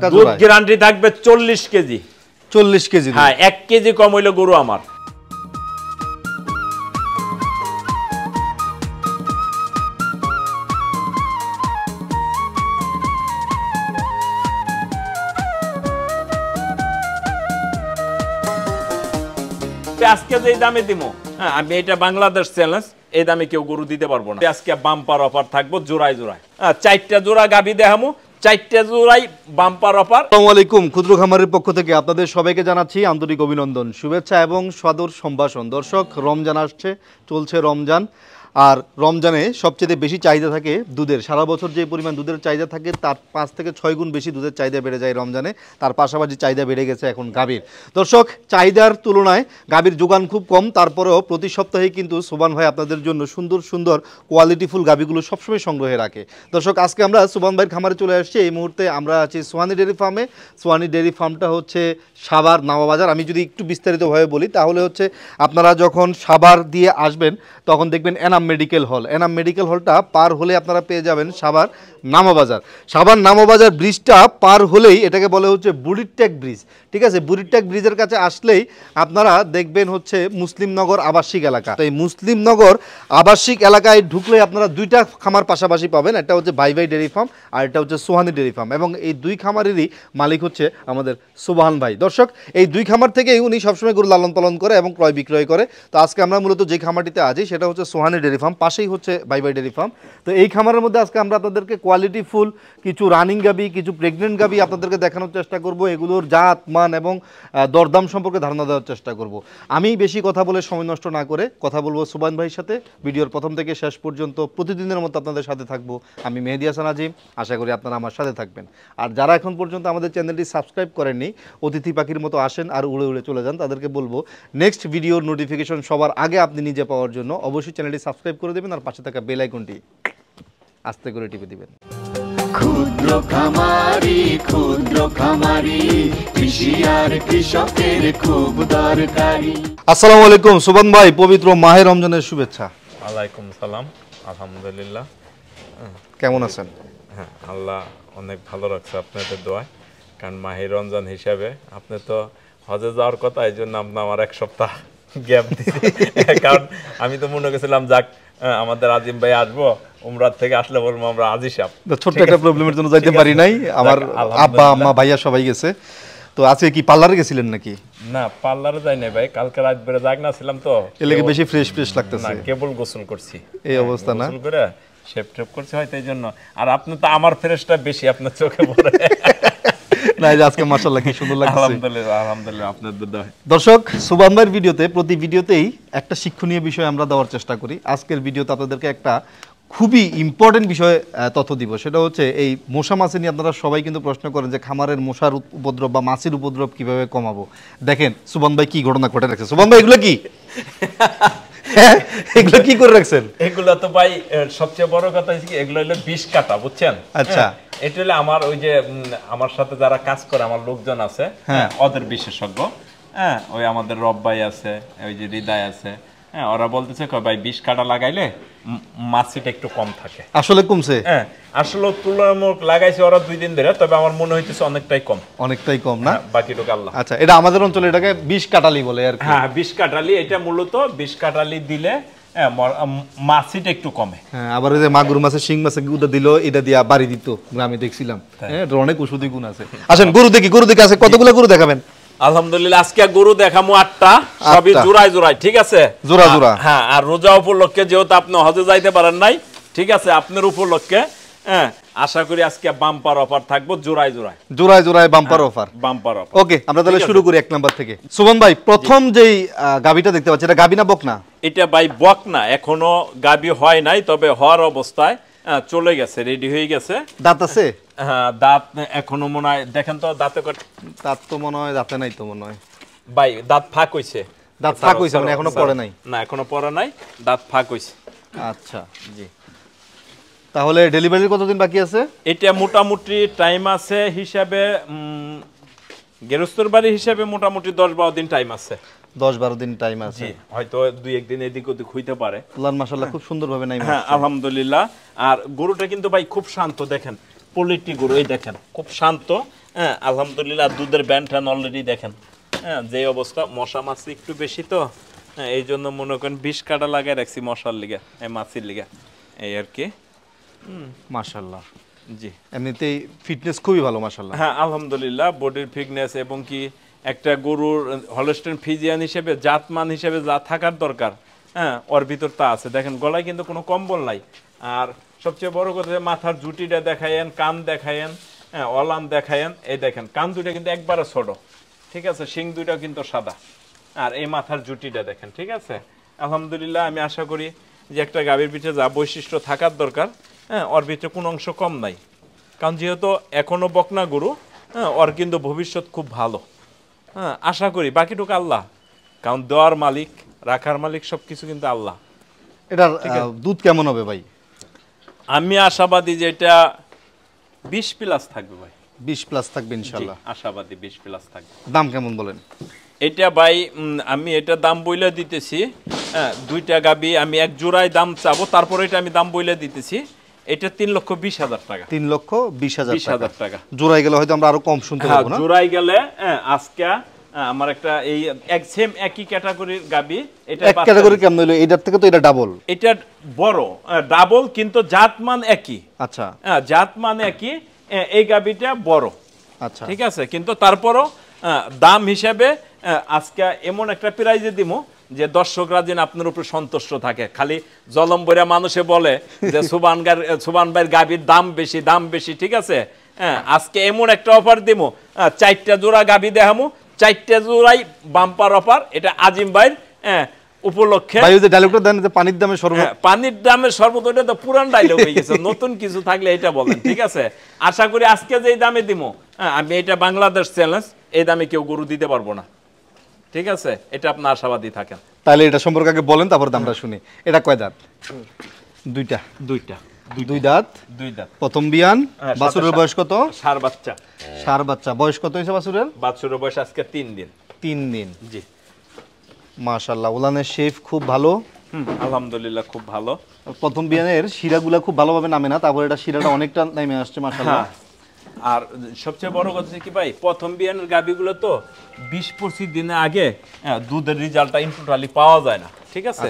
টাকা দুধ জোড়া। গ্যারান্টি থাকবে 40 কেজি। 40 কেজি? হ্যাঁ, 1 কেজি কম হইলে গরু আমার। আজকে যে দামে দিমো, হ্যাঁ আমি এটা বাংলাদেশ চ্যালেঞ্জ, এই দামে কেউ গরু দিতে পারবো না। আজকে বাম্পার অফার থাকবো জোড়ায় জোড়ায়। 4টা জোড়া গাবি দেখামু, 4টা জোড়াই বাম্পার অফার। আসসালামু আলাইকুম, ক্ষুদ্র খামারের পক্ষ থেকে আপনাদের সবাইকে জানাচ্ছি আন্তরিক অভিনন্দন, শুভেচ্ছা এবং সাদর সম্ভাষণ। দর্শক, রমজান আসছে, চলছে রমজান। আর রমজানে সবচেয়ে বেশি চাহিদা থাকে দুধের। সারা বছর যে পরিমাণ দুধের চাহিদা থাকে তার 5 থেকে 6 গুণ বেশি দুধের চাহিদা বেড়ে যায় রমজানে। তার পাশাপাশি চাহিদা বেড়ে গেছে এখন গাভীর। দর্শক, চাহিদার তুলনায় গাভীর যোগান খুব কম, তারপরেও প্রতি সপ্তাহে কিন্তু সুবান ভাই আপনাদের জন্য সুন্দর সুন্দর কোয়ালিটিফুল গাভীগুলো সবসময় সংগ্রহে রাখে। দর্শক, আজকে আমরা সুবান ভাইয়ের খামারে চলে আসছি। এই মুহূর্তে আমরা আছি সোহানি ডেয়ারি ফার্মে। সোহানি ডেয়ারি ফার্মটা হচ্ছে সাভার নামাবাজার। আমি যদি একটু বিস্তারিতভাবে বলি তাহলে হচ্ছে আপনারা যখন সাভার দিয়ে আসবেন তখন দেখবেন Enam medical hall. Enam medical হলটা পার হলে আপনারা পেয়ে যাবেন সাভার নামাবাজার। সাভার নামাবাজার ব্রিজটা পার হলেই এটাকে বলে হচ্ছে বুড়িরট্যাক ব্রিজ। ঠিক আছে, বুড়িরট্যাক ব্রিজের কাছে আসলেই আপনারা দেখবেন হচ্ছে মুসলিমনগর আবাসিক এলাকা। তো এই মুসলিমনগর আবাসিক এলাকায় ঢুকলেই আপনারা দুইটা খামার পাশাপাশি পাবেন। একটা হচ্ছে ভাই ভাই ডেয়ারি ফার্ম আর এটা হচ্ছে সোহানি ডেয়ারি ফার্ম, এবং এই দুই খামারেরই মালিক হচ্ছে আমাদের সুবহান ভাই। দর্শক, এই দুই খামার থেকেই উনি সবসময় গরু লালন পালন করে এবং ক্রয় বিক্রয় করে। তো আজকে আমরা মূলত যে খামারটিতে আছি সেটা হচ্ছে সোহানি ডেয়ারি ফার্ম, পাশেই হচ্ছে ভাই ভাই ডেয়ারি ফার্ম। তো এই খামারের মধ্যে আজকে আমরা আপনাদেরকে কোয়ালিটিফুল কিছু রানিং গাবি, কিছু প্রেগনেন্ট গাবি আপনাদেরকে দেখানোর চেষ্টা করব। এগুলোর জাত মান এবং দরদাম সম্পর্কে ধারণা দেওয়ার চেষ্টা করব। আমি বেশি কথা বলে সময় নষ্ট না করে কথা বলবো সুবহান ভাইয়ের সাথে। ভিডিওর প্রথম থেকে শেষ পর্যন্ত প্রতিদিনের মতো আপনাদের সাথে থাকবো আমি মেহেদী হাসান আজিম। আশা করি আপনারা আমার সাথে থাকবেন। আর যারা এখন পর্যন্ত আমাদের চ্যানেলটি সাবস্ক্রাইব করেননি, অতিথি পাখির মতো আসেন আর উড়ে উড়ে চলে যান, তাদেরকে বলবো নেক্সট ভিডিওর নোটিফিকেশন সবার আগে আপনি নিজে পাওয়ার জন্য অবশ্যই চ্যানেলটি সাবস্ক্রাইব করে দেবেন আর পাশে থাকা বেল আইকনটি আস্তে করে টিপে দিবেন। ক্ষুদ্র খামারি, ক্ষুদ্র খামারি, কৃষি আর কৃষকের খুব দরকারি। আসসালামু আলাইকুম সুবহান ভাই, পবিত্র মাহে রমজানের শুভেচ্ছা। ওয়ালাইকুম সালাম, আলহামদুলিল্লাহ। কেমন আছেন? হ্যাঁ, আল্লাহ অনেক ভালো রাখছে আপনাদের দোয়ায়। কারণ মাহে রমজান হিসাবে আপনি তো হজে যাওয়ার কথা, এই জন্য আপনি আমার 1 সপ্তাহ গ্যাপ দিতে। কারণ আমি তো মনে করেছিলাম যাক আমাদের আজিম ভাই আসবো, উমরাত থেকে আসলে বলবো আমরা আজি সাহেব, ছোট্ট একটা প্রবলেমের জন্য যাইতে পারি নাই। আমার আব্বা আম্মা ভাইয়া সবাই গেছে। তো আজকে কি পার্লারে গেছিলেন নাকি? না, পার্লারে যাই নাই ভাই, কালকে রাত বেড়ে জাগনা ছিলাম তো, এলাকে বেশি ফ্রেশ ফ্রেশ লাগতেছে। না, কেবল গোসল করছি এই অবস্থা না? গোসল করে শেভ টেপ করছি হয়তো এই জন্য। আর আপনি তো আমার ফ্রেশটা বেশি আপনার চোখে পড়ে। না, আজকে মাশাআল্লাহ কি সুন্দর লাগছে। আলহামদুলিল্লাহ, আলহামদুলিল্লাহ আপনাদের দোয়া। দর্শক, সুবহান ভাইয়ের ভিডিওতে প্রতি ভিডিওতেই একটা শিক্ষণীয় বিষয় আমরা দেওয়ার চেষ্টা করি। আজকের ভিডিওতে আপনাদেরকে একটা খুবই ইম্পর্টেন্ট বিষয় তথ্য দিব। সেটা হচ্ছে এই মশা মাছি নিয়ে আপনারা সবাই কিন্তু প্রশ্ন করেন যে খামারের মশার উপদ্রব বা মাছির উপদ্রব কিভাবে কমাবো। দেখেন সুবহান ভাই কি ঘটনা ঘটে রাখছে। সুবহান ভাই এগুলো কি? এগুলো কি করে রাখছেন? এগুলো তো ভাই সবচেয়ে বড় কথা হচ্ছে কি, এগুলো হলো বিষ কাটা, বুঝছেন? আচ্ছা, এটা হলো আমার ওই যে আমার সাথে যারা কাজ করে আমার লোকজন আছে, হ্যাঁ ওদের বিশেষজ্ঞ। হ্যাঁ, ওই আমাদের রব ভাই আছে, ওই যে হৃদয় আছে, হ্যাঁ ওরা বলতেছে ভাই বিষ কাটা লাগাইলে মাছিটা একটু কম থাকে। আসলে কমছে? হ্যাঁ, আসলে তুলনামূলক লাগাইছে ওরা 2 দিন ধরে, তবে আমার মনে হইতেছে অনেকটাই কম। অনেকটাই কম না? বাকিটুকু আল্লাহ। আচ্ছা, এটা আমাদের অঞ্চলে এটাকে বিষ কাটালি বলে আর কি। হ্যাঁ, বিষ কাটালি, এটা মূলত বিষ কাটালি দিলে মাছিটা একটু কমে। হ্যাঁ, আবার ওই যে মাগুর মাছের শিং মাছে গুঁড়া দিল, এটা দিয়া বাড়ি দিত, গ্রামে দেখছিলাম। হ্যাঁ, অনেক ওষুধি গুণ আছে। আসেন গরু দেখি, গরু দেখে আছে কতগুলো গরু দেখাবেন? আলহামদুলিল্লাহ, আজকে গরু দেখামু 8টা, সবই জোড়ায় জোড়ায়। ঠিক আছে, জোড়া জোড়া। হ্যাঁ, আর রোজা উপলক্ষে যেহেতু আপনি হজে যাইতে পারেন নাই, ঠিক আছে, আপনার উপলক্ষে হ্যাঁ আশা করি আজকে বাম্পার অফার থাকবো জোড়ায় জোড়ায়। জোড়ায় জোড়ায় bumper offer. Bumper offer. Okay, আমরা তাহলে শুরু করি 1 নাম্বার থেকে। সুবহান ভাই, প্রথম যেই গাবিটা দেখতে পাচ্ছি, এটা গাবি না বক না? এটা ভাই বক না, এখনো গাবি হয় নাই, তবে হওয়ার অবস্থায় চলে গেছে, রেডি হয়ে গেছে। দাঁত আছে? হ্যাঁ, দাঁত এখনো মনে হয়, দেখেন তো দাঁতে দাঁত তো মনে হয় দাঁতে নাই তো মনে হয় ভাই, দাঁত ফাঁক হইছে। দাঁত ফাঁক হইছে মানে এখনো পড়ে নাই? না, এখনো পড়ে নাই, দাঁত ফাঁক হইছে। আচ্ছা জি, তাহলে ডেলিভারির কতদিন বাকি আছে? এটা মোটামুটি টাইম আছে হিসাবে, গেরস্তর বাড়ি হিসাবে মোটামুটি 10-12 দিন টাইম আছে। 10-12 দিন টাইম আছে, হয়তো 2-1 দিন এদিক ওদিক হইতে পারে। আল্লাহ মাশাআল্লাহ খুব সুন্দরভাবে নাইমা। হ্যাঁ, আলহামদুলিল্লাহ। আর গরুটা কিন্তু ভাই খুব শান্ত, দেখেন পোলিট্রি গরু, এই দেখেন খুব শান্ত। হ্যাঁ আলহামদুলিল্লাহ দুধের ব্যান্ডটা অলরেডি দেখেন, হ্যাঁ যে অবস্থা। মশা মাছি একটু বেশি তো, হ্যাঁ এই জন্য মনে করেন 20 কাটা লাগাই রাখছি মশার লিগা, এই মাছির লিগা, এই আর কি। মাশাআল্লাহ। জি এমনিতেই ফিটনেস খুবই ভালো মাশাআল্লাহ। হ্যাঁ আলহামদুলিল্লাহ বডির ফিটনেস এবং কি একটা গরুর হলস্টেইন ফ্রিজিয়ান হিসেবে জাতমান হিসেবে যা থাকার দরকার, হ্যাঁ ওর ভিতর তা আছে। দেখেন গলায় কিন্তু কোনো কম্বল নাই। আর সবচেয়ে বড় কথা মাথার জুটিটা দেখায়েন, কান দেখায়েন, হ্যাঁ অলান দেখায়েন। এই দেখেন কান দুইটা কিন্তু একবারে ছোট, ঠিক আছে, শিং দুইটাও কিন্তু সাদা। আর এই মাথার জুটিটা দেখেন, ঠিক আছে। আলহামদুলিল্লাহ আমি আশা করি যে একটা গাভীর পিঠে যা বৈশিষ্ট্য থাকার দরকার, হ্যাঁ ওর ভিতরে কোনো অংশ কম নাই। কারণ যেহেতু এখনো বকনা গরু, হ্যাঁ ওর কিন্তু ভবিষ্যৎ খুব ভালো, হ্যাঁ আশা করি। বাকিটুকু আল্লাহ, কারণ দেওয়ার মালিক, রাখার মালিক, সব কিছু কিন্তু আল্লাহ। এটার দুধ কেমন হবে ভাই? আমি আশাবাদী যে এটা 20 প্লাস থাকবে ভাই। 20 প্লাস থাকবে ইনশাআল্লাহ। আশাবাদী 20 প্লাস থাকবে। দাম কেমন বলেন? এটা ভাই আমি এটা দাম বইলা দিতেছি, হ্যাঁ দুইটা গাবি আমি এক জোড়ায় দাম চাবো, তারপরে এটা আমি দাম বইলা দিতেছি। এটা 3,20,000 টাকা। 3,20,000 টাকা। জোড়ায় গেলে হয়তো আমরা আরো কম শুনতে পাবো না? জোড়ায় গেলে আজকে আমার একটা এই সেম একই ক্যাটাগরির গাবি, এটা এক ক্যাটাগরি কেমন হলো? এটার থেকে তো এটা ডাবল। এটা বড় ডাবল, কিন্তু জাতমান একই। আচ্ছা জাতমান একই, এই গাবিটা বড়। আচ্ছা ঠিক আছে, কিন্তু তারপরও দাম হিসাবে আজকে এমন একটা প্রাইজে দিমু যে দর্শকরা যেন আপনার উপর সন্তুষ্ট থাকে। খালি জলম বইরা মানুষে বলে যে সুবান ভাইয়ের গাভীর দাম বেশি, দাম বেশি, ঠিক আছে। হ্যাঁ আজকে এমন একটা অফার দিমু, 4টা জোড়া গাভী দেখামু, 4টা জোড়াই বাম্পার অফার। এটা আজিম ভাইয়ের উপলক্ষে। ভাই ওই যে ডায়লগটা দেন যে পানির দামে শরবত, পানির দামে শরবত, ওটা তো পুরান ডায়লগ হয়ে গেছে। নতুন কিছু থাকলে এটা বলেন, ঠিক আছে। আশা করি আজকে যে দামে দিমু, আমি এটা বাংলাদেশ চ্যালেঞ্জ, এই দামে কেউ গরু দিতে পারবো না, ঠিক আছে। এটা আপনার আশাবাদী থাকেন। তাহলে এটা সম্পর্কে আগে বলেন, তারপর দামটা শুনি। এটা কয় দাঁত? দুইটা। দুই দাঁত। প্রথম বিয়ান। বাছুরের বয়স কত? ষাঁড় বাচ্চা। ষাঁড় বাচ্চা। বয়স কত হয়েছে বাছুরের? বাছুরের বয়স আজকে 3 দিন। 3 দিন। জি মাশাআল্লাহ। উলানের শেফ খুব ভালো, আলহামদুলিল্লাহ খুব ভালো। প্রথম বিয়ানের শিরাগুলা খুব ভালোভাবে নামে না, তারপর এটা শিরাটা অনেকটা নেমে আসছে মাশাআল্লাহ। আর সবচেয়ে বড় কথা কি ভাই, প্রথম বিয়ানের গাভীগুলো তো 20-25 দিনের আগে দুধের রেজাল্টটা টোটালি পাওয়া যায় না, ঠিক আছে।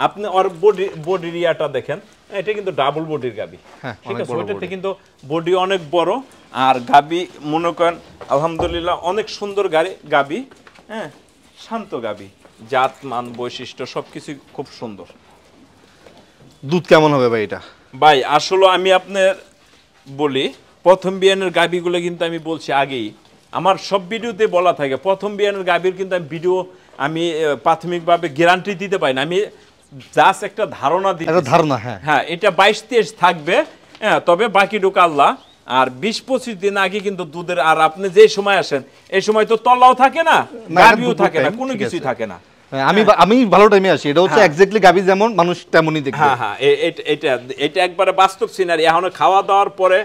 আপনি ওর বডি রিয়াটা দেখেন, এটা কিন্তু ডাবল বডির গাভী, ঠিক আছে। ওইটাতে কিন্তু বডি অনেক বড়, আর গাভী মনে করেন আলহামদুলিল্লাহ অনেক সুন্দর গাভী, হ্যাঁ শান্ত গাভী, জাত মান বৈশিষ্ট্য সবকিছু খুব সুন্দর। দুধ কেমন হবে ভাই এটা? ভাই আসলে আমি আপনার বলি, প্রথম বিয়ানের গাভীগুলো কিন্তু আমি বলছি আগেই, আমার সব ভিডিওতে বলা থাকে প্রথম বিয়ানের গাভীর কিন্তু আমি প্রাথমিকভাবে গ্যারান্টি দিতে পারি না, আমি জাস্ট একটা ধারণা দিই। হ্যাঁ এটা 22-23 থাকবে, হ্যাঁ তবে বাকিটুকু আল্লাহ। আর 20-25 দিন আগে কিন্তু দুধের, আর আপনি যে সময় আসেন এই সময় তো তলাও থাকে না, গাভীও থাকে না, কোনো কিছুই থাকে না। আমি ভালো টাইমে আসি, এটা হচ্ছে এক্স্যাক্টলি গাভী যেমন মানুষ তেমনই দেখবে। হ্যাঁ এটা একবারে বাস্তব সিনারি। এখন খাওয়া দাওয়ার পরে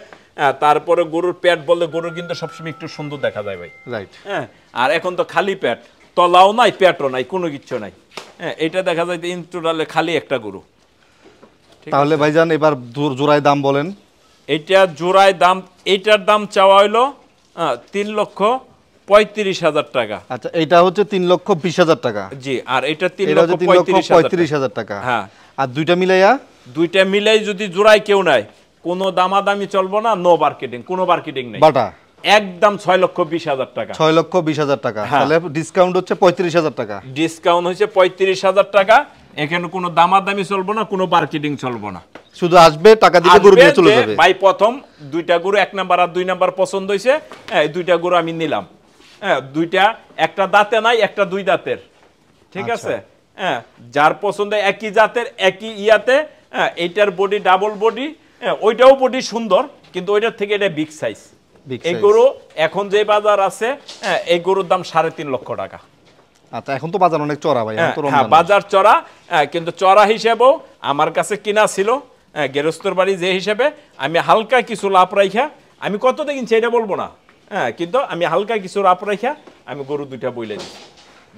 তারপরে গরুর পেট বললে গরু কিন্তু সবসময় একটু সুন্দর দেখা যায় ভাই, রাইট। হ্যাঁ আর এখন তো খালি পেট, তলাও নাই পেটও নাই, কোনো কিচ্ছু নাই। হ্যাঁ এটা দেখা যায় ইন টোটালে খালি একটা গরু। তাহলে ভাইজান এবার জোড়ায় দাম বলেন। এটা জোড়ায় দাম, এইটার দাম চাওয়া হইলো 3,35,000 টাকা। আচ্ছা এটা হচ্ছে 3,20,000 টাকা। জি, আর এটা 3,35,000 টাকা। হ্যাঁ আর দুইটা মিলাই যদি জোড়ায় কেউ নাই, কোনো দামাদামি চলবো না, নো মার্কেটিং, কোনো মার্কেটিং নেই, বাটা একদম 6,20,000 টাকা। 6,20,000 টাকা। তাহলে ডিসকাউন্ট হচ্ছে 35,000 টাকা। ডিসকাউন্ট হচ্ছে 35,000 টাকা। এখানে কোনো দামাদামি চলবো না, কোনো মার্কেটিং চলবো না, শুধু আসবে টাকা দিয়ে গরু নিয়ে চলে যাবে। ভাই প্রথম দুইটা গরু 1 নাম্বার আর 2 নাম্বার পছন্দ হইছে, এই দুইটা গরু আমি নিলাম। হ্যাঁ দুইটা, একটা দাঁতে নাই, একটা 2 দাঁতের, ঠিক আছে। হ্যাঁ যার পছন্দ একই জাতের একই ইয়াতে, হ্যাঁ এইটার বডি ডাবল বডি, ওইটাও বডি সুন্দর, কিন্তু ওইটার থেকে এটা বিগ সাইজ। এই গরু এখন যে বাজার আছে, এই গরুর দাম 3.5 লক্ষ টাকা। আচ্ছা এখন তো বাজার অনেক চড়া ভাই, হ্যাঁ বাজার চড়া, কিন্তু চড়া হিসেবেও আমার কাছে কিনা ছিল গেরস্তর বাড়ি, যে হিসেবে আমি হালকা কিছু লাভ রাইখা, আমি কতটা কিনছি এটা বলবো না, হ্যাঁ কিন্তু আমি হালকা কিছু লাভ রাইখা আমি গরু দুইটা বইলে দিই।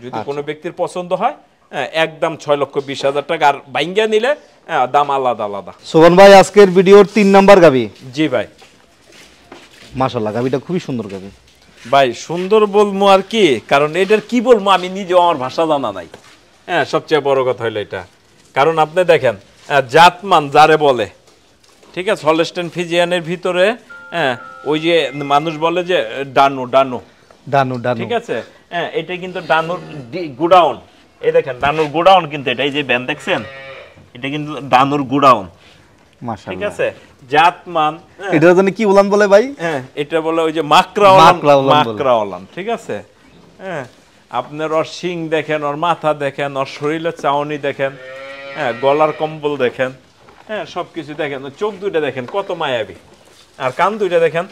যদি কোনো ব্যক্তির পছন্দ হয়, একদম 6,20,000 টাকা, আর বাইঙ্গা নিলে দাম আলাদা আলাদা। সোহন ভাই আজকের ভিডিওর 3 নাম্বার গাভী। জি ভাই মাশাআল্লাহ, গাভীটা খুবই সুন্দর গাভী। ভাই সুন্দর বলবো আর কি, কারণ এটার কি বলবো আমি নিজেও আমার ভাষা জানা নাই। হ্যাঁ, সবচেয়ে বড় কথা হলো এটা, কারণ আপনি দেখেন জাতমান যারে বলে, ঠিক আছে, হলস্টেইন ফ্রিজিয়ানের ভিতরে ওই যে মানুষ বলে যে ডানু ডানু ডানু ডানু, ঠিক আছে, এটা কিন্তু ডানুর গুডাউন। এই দেখেন ডানুর গুডাউন, কিন্তু এটা এই যে ব্যান দেখছেন, এটা কিন্তু ডানুর গুডাউন, ঠিক মাশাআল্লাহ। আছে। জাতমান এটা জানি কি উলান বলে ভাই? এটা বলে ওই যে মাকড়াওয়ালান, মাকড়াওয়ালান বলে। মাকড়াওয়ালান, ঠিক আছে। আপনার ওর শিং দেখেন, ওর মাথা দেখেন, ওর শরীরের চাউনি দেখেন, গলার কম্বল দেখেন, সবকিছু দেখেন, চোখ দুইটা দেখেন কত মায়াবী, আর কান দুইটা দেখেন।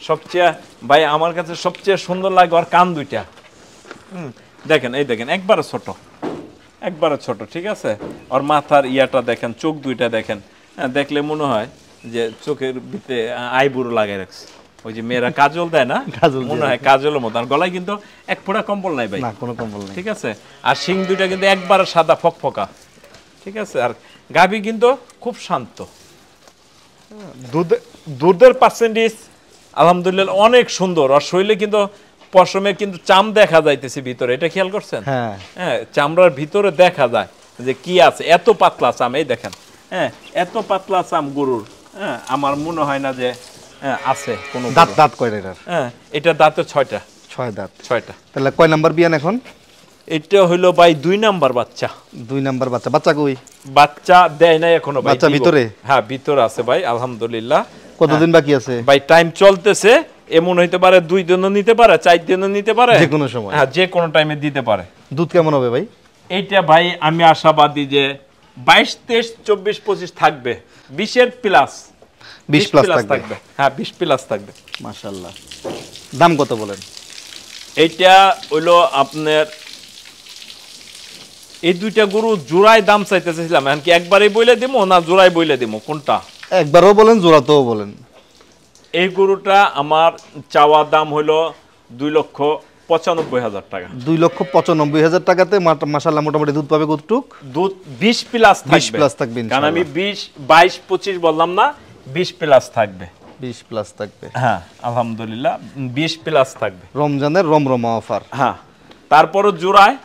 সবচেয়ে ভাই আমার কাছে সবচেয়ে সুন্দর লাগে ওর কান দুইটা। দেখেন, এই দেখেন একবারে ছোট, একবারে ছোট, ঠিক আছে। ওর মাথার ইয়াটা দেখেন, চোখ দুইটা দেখেন, দেখলে মনে হয় যে চোখের ভিতরে আইবুড়ো লাগাই রাখছে, ওই যে মেয়েরা কাজল দেয় না, মনে হয় কাজলের মতো। আর গলায় কিন্তু এক ফোঁটা কম্বল নাই ভাই, না কোনো কম্বল নেই, ঠিক আছে। আর শিং দুইটা কিন্তু একবারে সাদা ফকফকা, ঠিক আছে। আর গাভী কিন্তু খুব শান্ত, দুধের পার্সেন্টেজ আলহামদুলিল্লাহ অনেক সুন্দর। আর শরীরে কিন্তু পশমে কিন্তু চাম দেখা যাইতেছে ভিতরে, এটা খেয়াল করছেন? হ্যাঁ, চামড়ার ভিতরে দেখা যায় যে কি আছে, এত পাতলা চাম, এই দেখেন, এত পাতলা চাম গরুর। আমার মনে হয় না যে আছে কোনো দাঁত। দাঁত কয়টা এটার? এটা দাঁতে 6টা। 6 দাঁত। 6টা। তাহলে কয় নাম্বার বিয়ান এখন? এটা হইলো ভাই 2 নাম্বার বাচ্চা। 2 নাম্বার বাচ্চা। বাচ্চা কই? বাচ্চা দেয় নাই এখনো ভাই। বাচ্চা ভিতরে? হ্যাঁ, ভিতরে আছে ভাই আলহামদুলিল্লাহ। কতদিন বাকি আছে ভাই? টাইম চলতেছে, এমন হইতে পারে 2 দিনও নিতে পারে, 4 দিনও নিতে পারে, যে কোনো সময়। হ্যাঁ, যে কোনো টাইমে দিতে পারে। দুধ কেমন হবে ভাই? এইটা ভাই আমি আশাবাদী যে 22, 23, 24, 25 থাকবে, 20 এর প্লাস। 20 প্লাস থাকবে। হ্যাঁ, 20 প্লাস থাকবে। মাশাআল্লাহ। দাম কত বলেন? এইটা হইলো আপনার এই দুইটা গরু জোড়ায় দাম চাইতেছিলাম, এখন কি একবারেই বইলে দিব না জোড়ায় বইলে দিব, কোনটা? একবারও বলেন, জোড়াতেও বলেন। এই গরুটা আমার চাওয়া দাম হলো 2,95,000 টাকা। 2,95,000 টাকাতে মাশাআল্লাহ মোটামুটি দুধ পাবে কতটুক? দুধ 20 প্লাস থাকবে। 20 প্লাস থাকবে কারণ আমি ইনশাআল্লাহ। 20, 22, 25 বললাম না, 20 প্লাস থাকবে। 20 প্লাস থাকবে। হ্যাঁ, আলহামদুলিল্লাহ 20 প্লাস থাকবে। রমজানের রমরমা অফার। হ্যাঁ, তারপরও জোড়ায়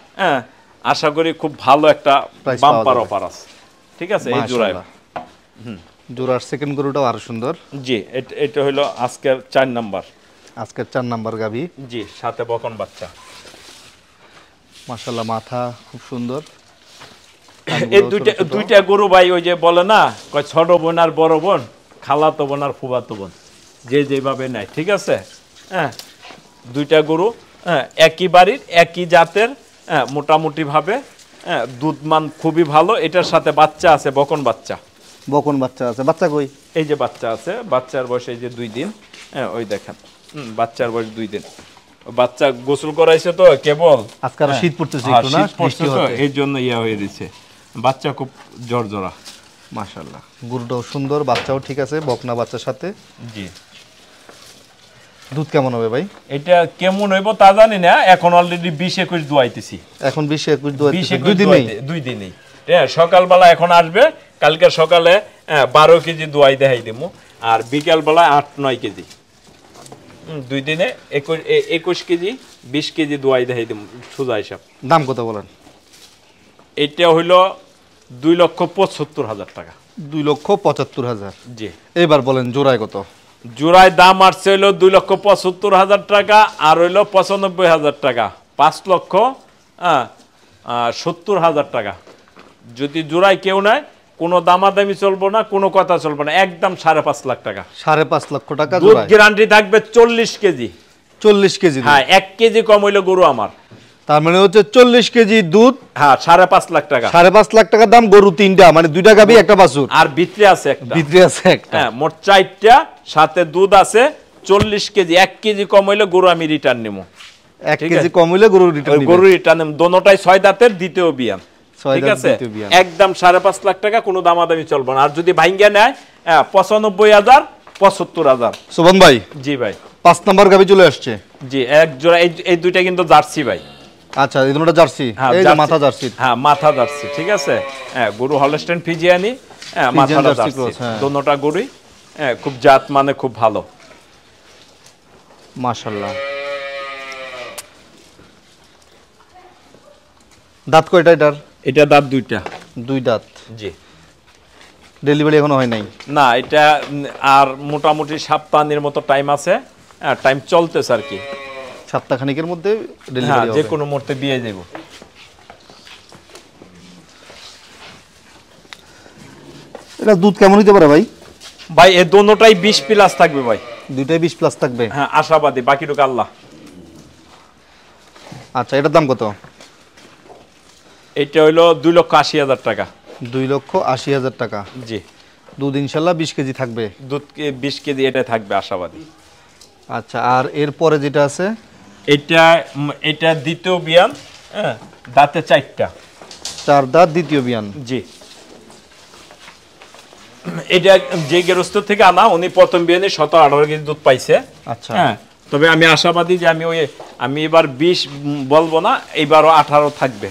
আশা করি খুব ভালো একটা প্রাইস বাম্পার অফার আছে, ঠিক আছে এই জোড়ায়। জোড়ার সেকেন্ড গরুটাও আরো সুন্দর। জি, এটা হলো আজকের 4 নাম্বার। আজকের 4 নাম্বার গাভী। জি, সাথে বকন বাচ্চা। মাশাআল্লাহ, মাথা খুব সুন্দর। এই দুইটা গরু ভাই ওই যে বলে না, কয় ছোট বোন আর বড় বোন, খালাতো বোন আর ফুফাতো বোন, যে যেভাবে নেয়, ঠিক আছে। দুইটা গরু একই বাড়ির, একই জাতের, মোটামুটি ভাবে দুধ মান খুবই ভালো। এটার সাথে বাচ্চা আছে, বকন বাচ্চা। বকন বাচ্চা আছে। বাচ্চা কই? এই যে বাচ্চা আছে, বাচ্চার বয়স এই যে 2 দিন। ওই দেখেন, বাচ্চার বয়স 2 দিন। বাচ্চা গোসল করাইছে তো কেবল, আজকে আর শীত পড়তেছে একটু না, বৃষ্টি হচ্ছে, এই জন্য ইয়া হয়ে দিচ্ছে। বাচ্চা খুব জর্জরা। মাশাআল্লাহ, গরুটাও সুন্দর, বাচ্চাও ঠিক আছে, বকনা বাচ্চার সাথে। জি। দুধ কেমন হবে ভাই? এটা কেমন হইব তা জানি না, এখন অলরেডি 20-21 দুয়াইতেছি। এখন 20-21 দুয়াইতেছি। 2 দিনেই। সকালবেলা এখন আসবে, কালকে সকালে 12 কেজি দুয়াই দেখাই দিমু, আর বিকালবেলা 8-9 কেজি। 2 দিনে 21 কেজি, 20 কেজি দুয়াই দেখাই দিমু, সোজা হিসাব। দাম কত বলেন? এটা হইলো 2,75,000 টাকা। 2,75,000। জি। এবার বলেন জোড়ায় কত? জোড়ায় দাম আসছে হইলো 2,75,000 টাকা, আর হইলো 95,000 টাকা, 5,70,000 টাকা। যদি জোড়ায় কেউ নেয়, কোনো দামাদামি চলবো না, কোনো কথা চলবো না, একদম 5.5 লাখ টাকা। 5.5 লক্ষ টাকা দুধ জোড়ায়। গ্যারান্টি থাকবে 40 কেজি। 40 কেজি? হ্যাঁ, 1 কেজি কম হইলো গরু আমার। তার মানে হচ্ছে 40 কেজি দুধ। হ্যাঁ, 5.5 লাখ টাকা। 5.5 লাখ টাকা দাম, গরু 3টা, মানে 2টা গাভী একটা বাছুর, আর ভিতরে আছে একটা। ভিতরে আছে একটা। হ্যাঁ, মোট 4টা, সাথে দুধ আছে 40 কেজি। 1 কেজি কম হইলে গরু আমি রিটার্ন নিবো। 1 কেজি কম হইলে গরু রিটার্ন নিবে। গরু রিটার্ন নিব, দোনোটাই 6 দাঁতের, দ্বিতীয় বিয়ান, ঠিক আছে। একদম 5.5 লাখ টাকা, কোনো দামাদামি চলবে না। আর যদি ভাঙ্গা নেয় 95,000, 75,000। শোভন ভাই। জি ভাই। 5 নাম্বার গাভী চলে আসছে। জি, এক জোড়া। এই দুইটা কিন্তু জার্সি ভাই। আচ্ছা, এই দুটোটা জার্সি। এই যে মাথা জার্সি। হ্যাঁ, মাথা জার্সি, ঠিক আছে। গরু হলস্টেইন ফ্রিজিয়ানি, মাথাটা জার্সি, দোনোটা গরুই খুব জাত মানে খুব ভালো। মাশাআল্লাহ। দাঁত কয়টা এটার? এটা দাঁত দুইটা। দুই দাঁত। জি। ডেলিভারি এখনো হয় নাই? না, এটা আর মোটামুটি সপ্তাহের মতো টাইম আছে, টাইম চলতেছে আর কি। সপ্তাহখানিকের মধ্যে হ্যাঁ, ডেলিভারি হবে? যে কোনো মুহূর্তে দিয়ে দেব। এটা দুধ কেমন হইতে পারে ভাই? ভাই এই দোনোটাই 20 প্লাস থাকবে ভাই। দুইটাই 20 প্লাস থাকবে? হ্যাঁ, আশাবাদী, বাকিটুকু আল্লাহ। আচ্ছা, এটার দাম কত? এটা হইলো 2,80,000 টাকা। 2,80,000 টাকা। জি। দুধ ইনশাল্লাহ 20 কেজি থাকবে? দুধ 20 কেজি এটা থাকবে আশাবাদী। আচ্ছা, আর এরপরে যেটা আছে? এটা দ্বিতীয় বিয়ান, হ্যাঁ, দাঁতে 4টা। 4 দাঁত, দ্বিতীয় বিয়ান। জি। এটা যে গেরস্ত থেকে আনা, উনি প্রথম বিয়ানে 17-18 কেজি দুধ পাইছে। আচ্ছা। হ্যাঁ, তবে আমি আশাবাদী যে আমি এবার 20 বলবো না, এবারও 18 থাকবে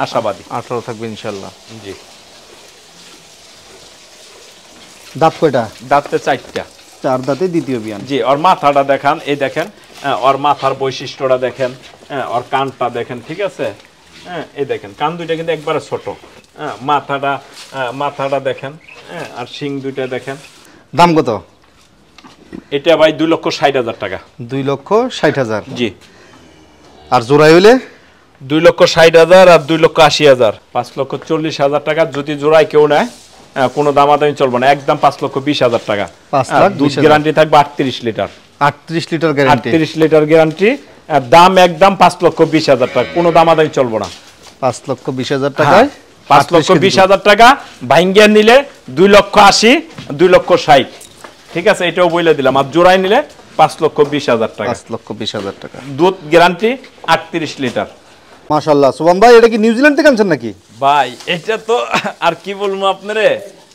আশাবাদী। 18 থাকবে ইনশাল্লাহ। জি। দাঁত কয়টা? দাঁতে 4টা। 4 দাঁতে দ্বিতীয় বিয়ান। জি। ওর মাথাটা দেখান, এই দেখেন, ওর মাথার বৈশিষ্ট্যটা দেখেন, ওর কানটা দেখেন, ঠিক আছে? হ্যাঁ, এই দেখেন কান দুইটা কিন্তু একবারে ছোট। হ্যাঁ, মাথাটা দেখেন, হ্যাঁ, আর শিং দুইটা দেখেন। দাম কত? এটা ভাই 2,60,000 টাকা। 2,60,000? জি। আর জোড়াই হইলে? 2,60,000 আর 2,80,000, 5,40,000 টাকা। যদি জোড়ায় কেউ নেয়, কোনো দামাদামি চলবে না, একদম 5,20,000 টাকা। 5,20,000। দুধ গ্যারান্টি থাকবে 38 litre. 38 litre guarantee? 38 litre guarantee. দাম একদম 5,20,000 টাকা, কোনো দামাদামি চলবে না। 5,20,000 টাকায়? 5,20,000 টাকা। ভাঙ্গিয়া নিলে 2,80,000, 2,60,000, ঠিক আছে? এটাও বলে দিলাম। আর জোড়ায় নিলে 5,20,000 টাকা। 5,20,000 টাকা। দুধ গ্যারান্টি 38 লিটার। মাশাআল্লাহ। সুবহান ভাই, এটা কি নিউজিল্যান্ড থেকে আনছেন নাকি? ভাই এটা তো আর কি বলবো আপনারে,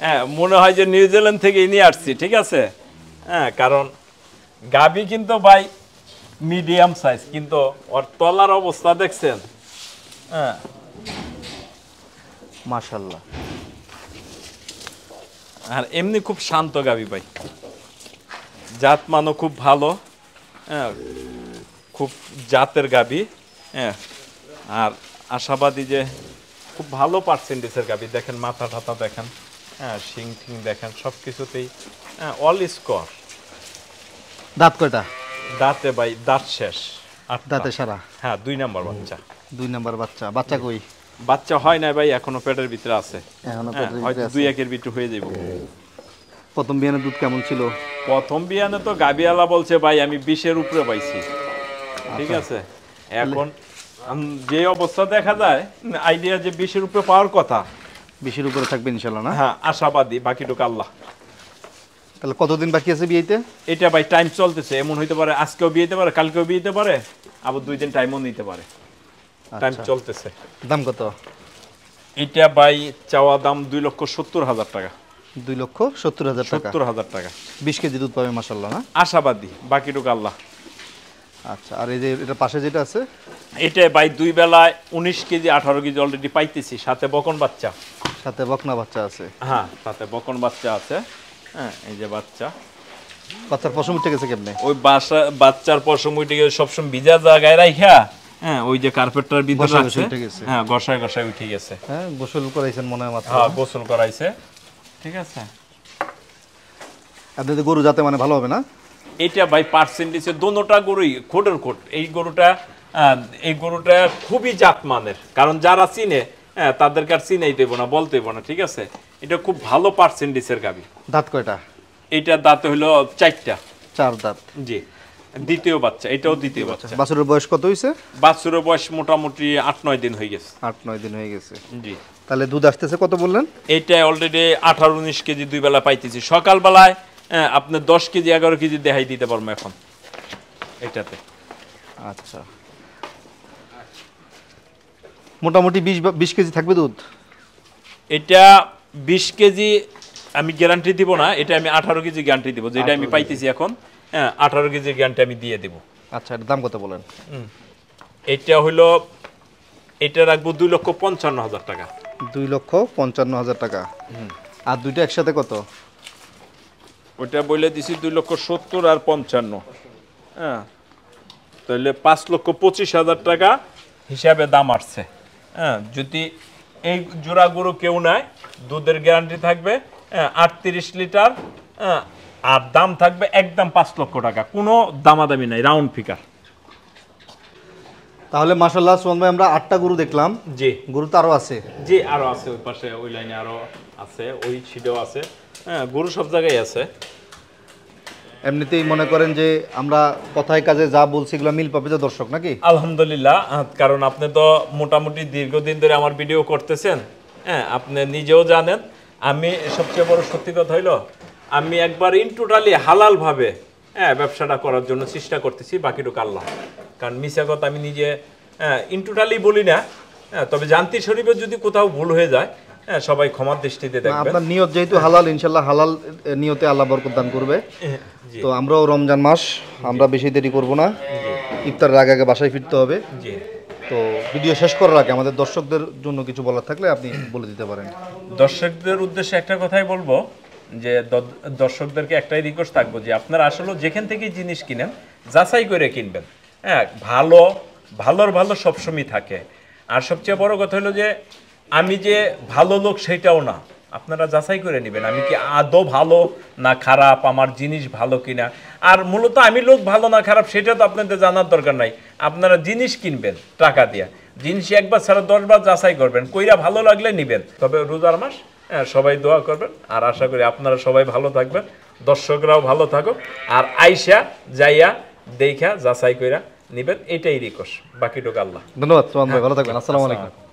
হ্যাঁ, মনে হয় যে নিউজিল্যান্ড থেকে নিয়ে আসছি, ঠিক আছে? হ্যাঁ, কারণ গাবি কিন্তু ভাই মিডিয়াম সাইজ, কিন্তু ওর তলার অবস্থা দেখছেন? হ্যাঁ, মাশাআল্লাহ। আর এমনি খুব শান্ত গাবি ভাই, জাত মানও খুব ভালো, হ্যাঁ, খুব জাতের গাবি। হ্যাঁ, আর আশাবাদী যে খুব ভালো পার্সেন্টেজের গাবি। দেখেন মাথা ঠাতা দেখেন, হ্যাঁ, শিং টিং দেখেন, সব কিছুতেই অল স্কোর। দাঁত কয়টা? দাঁতে ভাই দাঁত শেষ। দাঁতে সারা? হ্যাঁ, 2 নাম্বার বাচ্চা। 2 নাম্বার বাচ্চা। বাচ্চা কই? বাচ্চা হয় না ভাই, এখনো পেটের ভিতরে আছে। এখনো হ্যাঁ, পেটের হয়তো ভিতরে আছে। 2-1 ভিতরে হয়ে যাবে। প্রথম বিয়ানের দুধ কেমন ছিল? প্রথম বিয়ানে তো গাবিয়ালা বলছে ভাই আমি 20-এর উপরে পাইছি, ঠিক আছে? এখন যে অবস্থা দেখা যায়, আইডিয়া যে 20-এর উপরে পাওয়ার কথা। 20-এর উপরে থাকবে ইনশাআল্লাহ না? হ্যাঁ, আশাবাদী, বাকিটুকু আল্লাহ। তাহলে কতদিন বাকি আছে বিয়েতে? এটা ভাই টাইম চলতেছে, এমন হইতে পারে আজকেও বিয়েতে পারে, কালকেও বিয়েতে পারে, আবার 2 দিন টাইমও নিতে পারে। টাইম চলতেছে। দাম কত? এটা ভাই চাওয়া দাম 2,70,000 টাকা। 2,70,000 টাকা? 70,000 টাকা। 20 কেজি দুধ পাবে মাশাআল্লাহ না? আশাবাদী, বাকিটুকু আল্লাহ। আচ্ছা, আর এই যে এটা পাশে যেটা আছে? এটা ভাই 2 বেলায় 19 কেজি 18 কেজি অলরেডি পাইতেছি, সাথে বকন বাচ্চা। সাথে বকনা বাচ্চা আছে? হ্যাঁ, সাথে বকন বাচ্চা আছে। হ্যাঁ, এই যে বাচ্চা। বাচ্চার পশম উঠে গেছে কেমনে? ওই বাচ্চার পশম উঠে গেছে, সবসময় ভিজা জায়গায় রাখা, হ্যাঁ, ওই যে কার্পেটটার ভিতরে আছে, হ্যাঁ, গসায় গসায় উঠে গেছে। হ্যাঁ, গোসল করাইছেন মনে হয় মাত্র? হ্যাঁ, গোসল করাইছে, ঠিক আছে? আপনাদের গরু যাতে মানে ভালো হবে না? এটা ভাই পার্সেন্টেজে দোনোটা গরুই খোটের খোট। এই গরুটা খুবই জাতমানের, কারণ যারা চিনে, হ্যাঁ, তাদেরকে আর চিনেই দেবো না, বলতে দেবো না, ঠিক আছে? এটা খুব ভালো পার্সেন্টেজের গাবি। দাঁত কয়টা? এইটা দাঁত হলো 4টা। 4 দাঁত? জি। দ্বিতীয় বাচ্চা, এটাও দ্বিতীয় বাচ্চা। বাছুরের বয়স কত হইছে? বাছুরের বয়স মোটামুটি 8-9 দিন হয়ে গেছে। 8-9 দিন হয়ে গেছে। জি। তাহলে দুধ আসতেছে কত বললেন? এইটা অলরেডি 18-19 কেজি 2 বেলা পাইতেছি। সকালবেলায় আপনি 10 কেজি 11 কেজি দেখাই দিতে পারবো এখন এটাতে। আচ্ছা, মোটামুটি 20 কেজি থাকবে দুধ? এটা 20 কেজি আমি গ্যারান্টি দিব না, এটা আমি 18 কেজি গ্যারান্টি দিব, যেটা আমি পাইতেছি এখন। হ্যাঁ, 18 কেজি গ্যারান্টি আমি দিয়ে দেব। আচ্ছা, এর দাম কত বলেন? এটা হলো, এটা রাখবো 2,55,000 টাকা। 2,55,000 টাকা। আর দুইটা একসাথে কত? ওইটা বলে দিছি 2,70,000 আর 55। হ্যাঁ, তাহলে 5,25,000 টাকা হিসাবে দাম আসছে। হ্যাঁ, যদি এই জোড়া গরু কেউ নেয় দুধের গ্যারান্টি থাকবে 38 লিটার, আর দাম থাকবে একদম 5 লক্ষ টাকা, কোনো দামাদামি নাই, রাউন্ড ফিগার। তাহলে মাশাআল্লাহ সুমন ভাই আমরা 8টা গরু দেখলাম। জি, গরু তো আরো আছে? জি আরো আছে, ওই পাশে ওই লাইনে আরো আছে, ওই ছিটেও আছে। হ্যাঁ, গরু সব জায়গায় আছে। এমনিতেই মনে করেন যে আমরা কথায় কাজে যা বলছি এগুলো মিল পাবে তো দর্শক নাকি? আলহামদুলিল্লাহ, কারণ আপনি তো মোটামুটি দীর্ঘদিন ধরে আমার ভিডিও করতেছেন, হ্যাঁ আপনি নিজেও জানেন। আমি সবচেয়ে বড় সত্যি কথা হইলো, আমি একবার ইন টোটালি হালালভাবে ব্যবসাটা করার জন্য চেষ্টা করতেছি, বাকিটুকু আল্লাহ। কারণ মিশা কথা আমি নিজে ইন টোটালি বলি না, তবে জানতি শরীফের যদি কোথাও ভুল হয়ে যায় সবাই ক্ষমার দৃষ্টিতে দেখবেন। আপনার নিয়ত যেহেতু হালাল, ইনশাআল্লাহ হালাল নিয়তে আল্লাহ বরকত দান করবে। তো আমরাও রমজান মাস, আমরা বেশি দেরি করব না, ইফতারের আগে আগে বাসায় ফিরতে হবে। জি, তো ভিডিও শেষ করার আগে আমাদের দর্শকদের জন্য কিছু বলার থাকলে আপনি বলে দিতে পারেন। দর্শকদের উদ্দেশ্যে একটা কথাই বলবো, যে দর্শকদেরকে একটাই রিকোয়েস্ট থাকবো যে আপনারা আসলে যেখান থেকে জিনিস কিনেন যাচাই করে কিনবেন। হ্যাঁ, ভালোর ভালো সবসময় থাকে। আর সবচেয়ে বড় কথা হলো যে আমি যে ভালো লোক সেটাও না, আপনারা যাচাই করে নেবেন আমি কি আদৌ ভালো না খারাপ, আমার জিনিস ভালো কিনা। আর মূলত আমি লোক ভালো না খারাপ সেটা তো আপনাদের জানার দরকার নাই। আপনারা জিনিস কিনবেন টাকা দিয়ে, জিনিস একবার ছাড়া 10 বার যাচাই করবেন, কইরা ভালো লাগলে নেবেন। তবে রোজার মাস, সবাই দোয়া করবেন, আর আশা করি আপনারা সবাই ভালো থাকবেন, দর্শকরাও ভালো থাকুক, আর আইসা যাইয়া দেখা যাচাই কইরা নিবেন, এটাই রিকোয়েস্ট, বাকিটুকু আল্লাহ। ধন্যবাদ সুমন ভাই, ভালো থাকবেন। আসসালামু আলাইকুম।